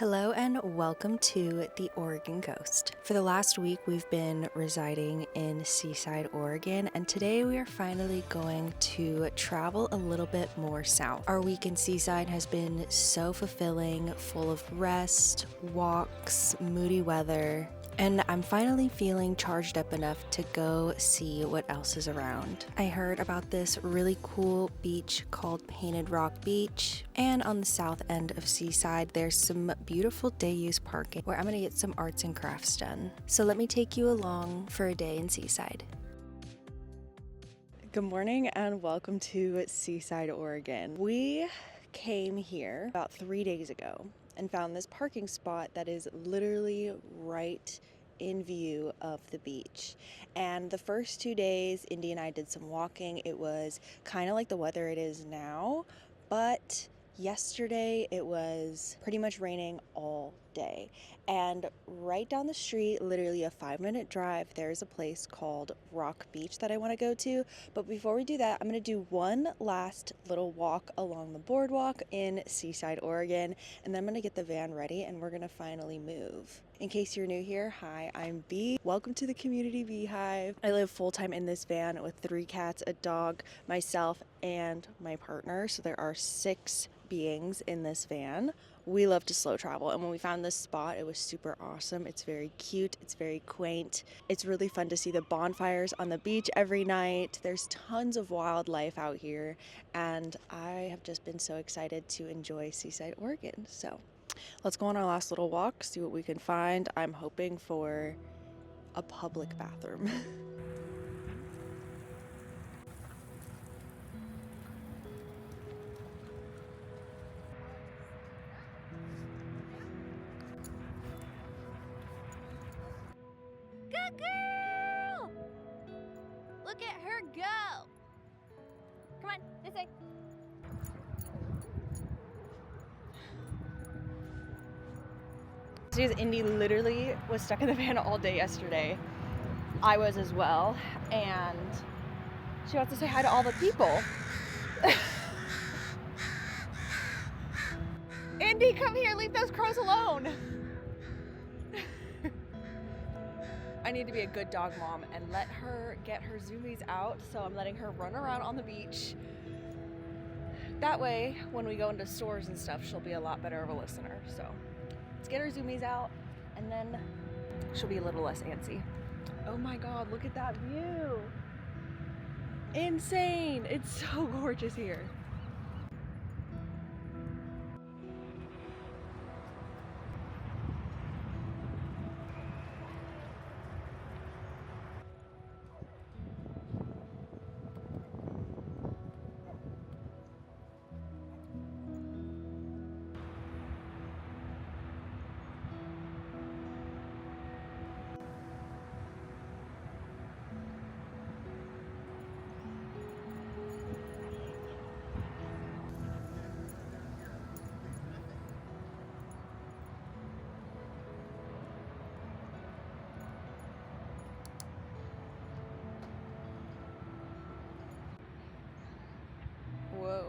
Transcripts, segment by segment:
Hello and welcome to the Oregon Coast. For the last week, we've been residing in Seaside, Oregon, and today we are finally going to travel a little bit more south. Our week in Seaside has been so fulfilling, full of rest, walks, moody weather, and I'm finally feeling charged up enough to go see what else is around. I heard about this really cool beach called Painted Rock Beach, and on the south end of Seaside, there's some beautiful day use parking where I'm gonna get some arts and crafts done. So let me take you along for a day in Seaside. Good morning and welcome to Seaside, Oregon. We came here about 3 days ago and found this parking spot that is literally right in view of the beach. And the first 2 days, Indy and I did some walking. It was kind of like the weather it is now, but yesterday it was pretty much raining all day. And right down the street, literally a 5-minute drive, there's a place called Rock Beach that I want to go to. But before we do that, I'm going to do one last little walk along the boardwalk in Seaside, Oregon, and then I'm going to get the van ready and we're going to finally move. In case you're new here, hi, I'm Bee. Welcome to the community beehive. I live full-time in this van with 3 cats, a dog, myself, and my partner. So there are 6 beings in this van. We love to slow travel, and when we found this spot, it was super awesome. It's very cute, it's very quaint. It's really fun to see the bonfires on the beach every night. There's tons of wildlife out here, and I have just been so excited to enjoy Seaside, Oregon. So let's go on our last little walk, see what we can find. I'm hoping for a public bathroom. Good girl! Look at her go! Come on, this way. Because Indy literally was stuck in the van all day yesterday. I was as well, and she wants to say hi to all the people. Indy, come here, leave those crows alone. I need to be a good dog mom and let her get her zoomies out, so I'm letting her run around on the beach. That way, when we go into stores and stuff, she'll be a lot better of a listener. So let's get her zoomies out, and then she'll be a little less antsy. Oh my God, look at that view. Insane. It's so gorgeous here. Whoa.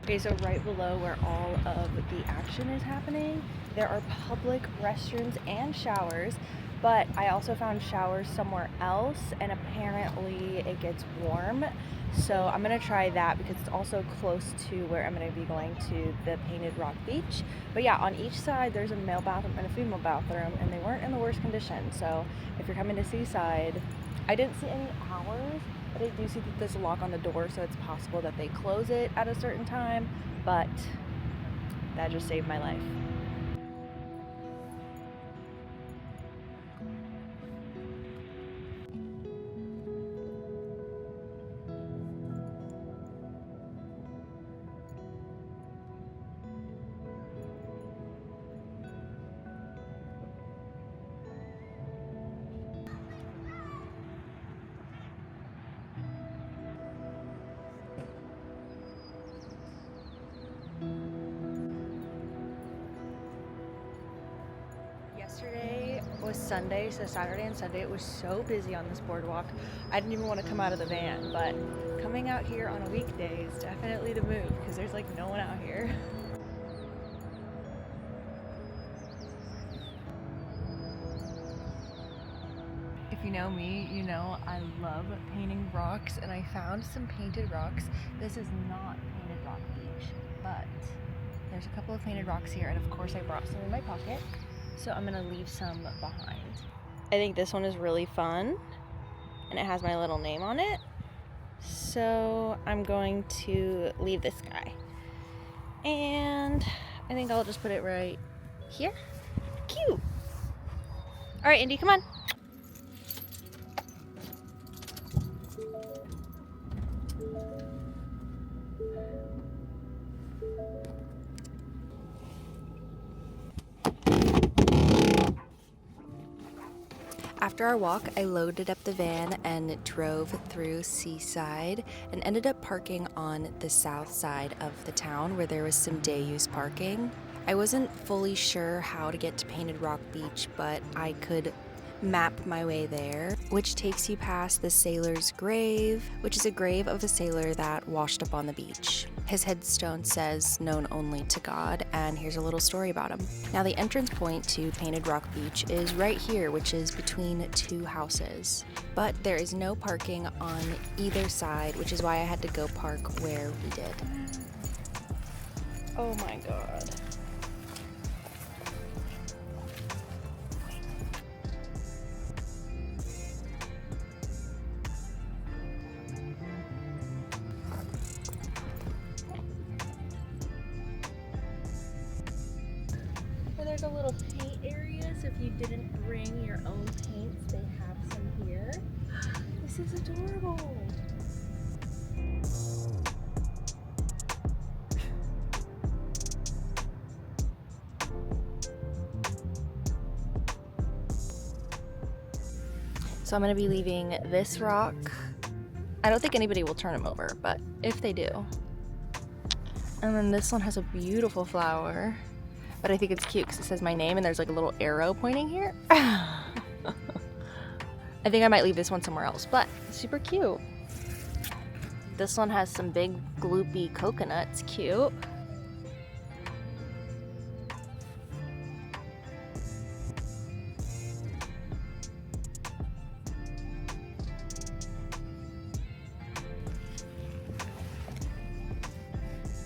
Okay, so right below where all of the action is happening, there are public restrooms and showers, but I also found showers somewhere else, and apparently it gets warm. So I'm gonna try that because it's also close to where I'm gonna be going to the Painted Rock Beach. But yeah, on each side there's a male bathroom and a female bathroom, and they weren't in the worst condition. So if you're coming to Seaside, I didn't see any hours, but I do see that there's a lock on the door, so it's possible that they close it at a certain time, but that just saved my life. Sunday, so Saturday and Sunday it was so busy on this boardwalk. I didn't even want to come out of the van, but coming out here on a weekday is definitely the move because there's like no one out here. If you know me, you know I love painting rocks, and I found some painted rocks. This is not Painted Rock Beach, but there's a couple of painted rocks here, and of course I brought some in my pocket, so I'm gonna leave some behind. I think this one is really fun, and it has my little name on it, so I'm going to leave this guy. And I think I'll just put it right here. Cute! All right, Indy, come on. After our walk, I loaded up the van and drove through Seaside and ended up parking on the south side of the town where there was some day use parking. I wasn't fully sure how to get to Painted Rock Beach, but I could map my way there, which takes you past the sailor's grave, which is a grave of a sailor that washed up on the beach. His headstone says known only to God, and here's a little story about him. Now the entrance point to Painted Rock Beach is right here, which is between two houses. But there is no parking on either side, which is why I had to go park where we did. Oh my God. There's a little paint area, so if you didn't bring your own paints, they have some here. This is adorable. So I'm going to be leaving this rock. I don't think anybody will turn them over, but if they do. And then this one has a beautiful flower. But I think it's cute because it says my name and there's like a little arrow pointing here. I think I might leave this one somewhere else, but super cute. This one has some big gloopy coconuts, cute.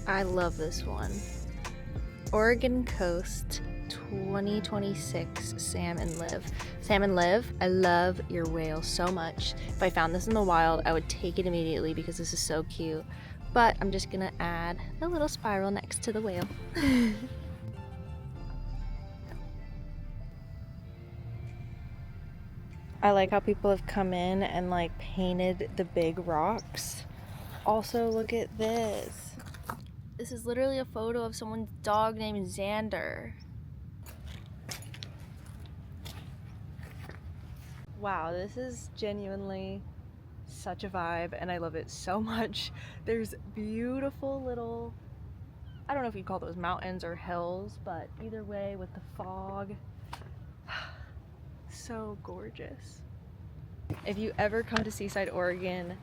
I love this one. Oregon Coast 2026 Salmon Live. Salmon Live, I love your whale so much. If I found this in the wild, I would take it immediately because this is so cute. But I'm just gonna add a little spiral next to the whale. I like how people have come in and like painted the big rocks. Also, look at this. This is literally a photo of someone's dog named Xander. Wow, this is genuinely such a vibe and I love it so much. There's beautiful little, I don't know if you'd call those mountains or hills, but either way with the fog. So gorgeous. If you ever come to Seaside, Oregon,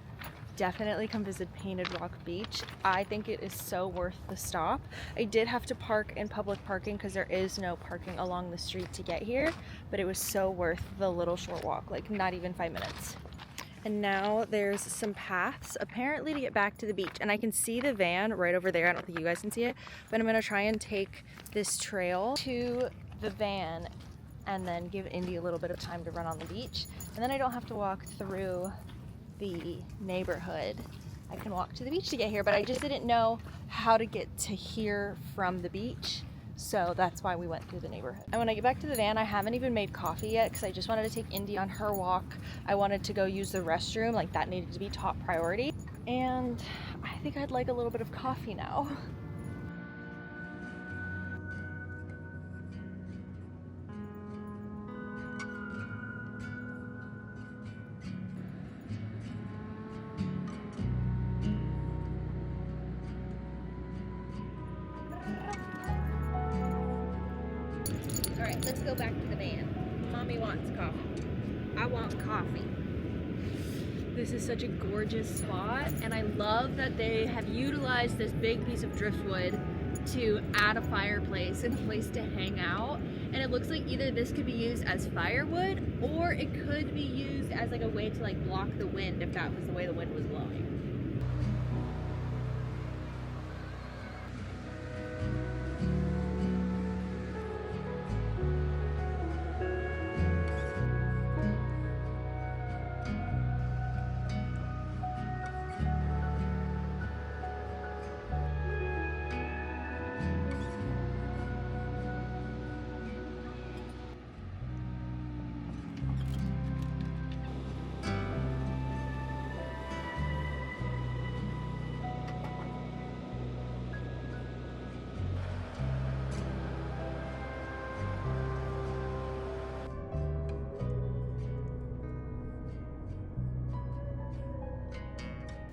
definitely come visit Painted Rock Beach. I think it is so worth the stop. I did have to park in public parking because there is no parking along the street to get here, but it was so worth the little short walk, like not even 5 minutes. And now there's some paths apparently to get back to the beach, and I can see the van right over there. I don't think you guys can see it, but I'm gonna try and take this trail to the van and then give Indy a little bit of time to run on the beach, and then I don't have to walk through the neighborhood. I can walk to the beach to get here, but I just didn't know how to get to here from the beach, so that's why we went through the neighborhood. And when I get back to the van, I haven't even made coffee yet because I just wanted to take Indy on her walk. I wanted to go use the restroom, like that needed to be top priority, and I think I'd like a little bit of coffee now. All right, let's go back to the van. Mom Mommy wants coffee. I want coffee. This is such a gorgeous spot, and I love that they have utilized this big piece of driftwood to add a fireplace and a place to hang out. And it looks like either this could be used as firewood, or it could be used as like a way to like block the wind if that was the way the wind was blowing.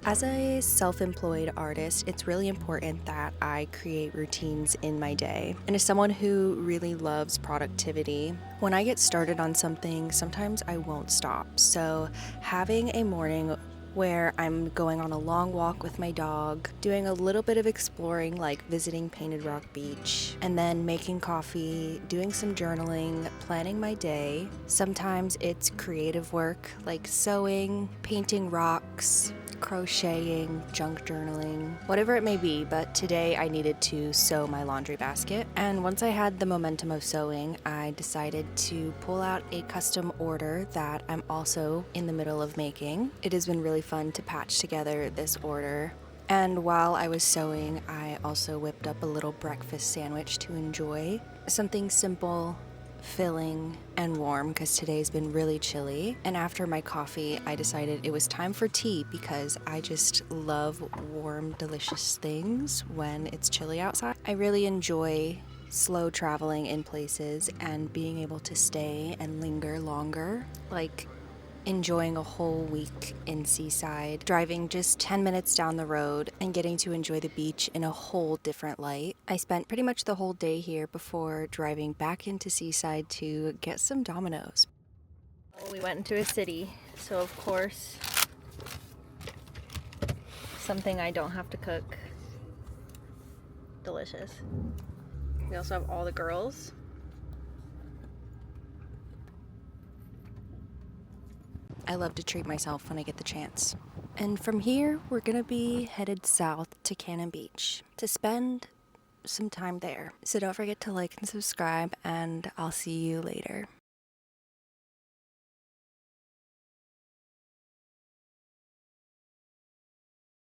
As a self-employed artist, it's really important that I create routines in my day. And as someone who really loves productivity, when I get started on something, sometimes I won't stop. So having a morning where I'm going on a long walk with my dog, doing a little bit of exploring like visiting Painted Rock Beach, and then making coffee, doing some journaling, planning my day. Sometimes it's creative work like sewing, painting rocks, crocheting, junk journaling, whatever it may be, but today I needed to sew my laundry basket. And once I had the momentum of sewing, I decided to pull out a custom order that I'm also in the middle of making. It has been really fun to patch together this order. And while I was sewing, I also whipped up a little breakfast sandwich to enjoy. Something simple, filling, and warm because today's been really chilly. And after my coffee, I decided it was time for tea because I just love warm, delicious things when it's chilly outside. I really enjoy slow traveling in places and being able to stay and linger longer, like enjoying a whole week in Seaside, driving just 10 minutes down the road and getting to enjoy the beach in a whole different light. I spent pretty much the whole day here before driving back into Seaside to get some Domino's. We went into a city, so of course, something I don't have to cook. Delicious. We also have all the girls. I love to treat myself when I get the chance. And from here, we're gonna be headed south to Cannon Beach to spend some time there. So don't forget to like and subscribe, and I'll see you later.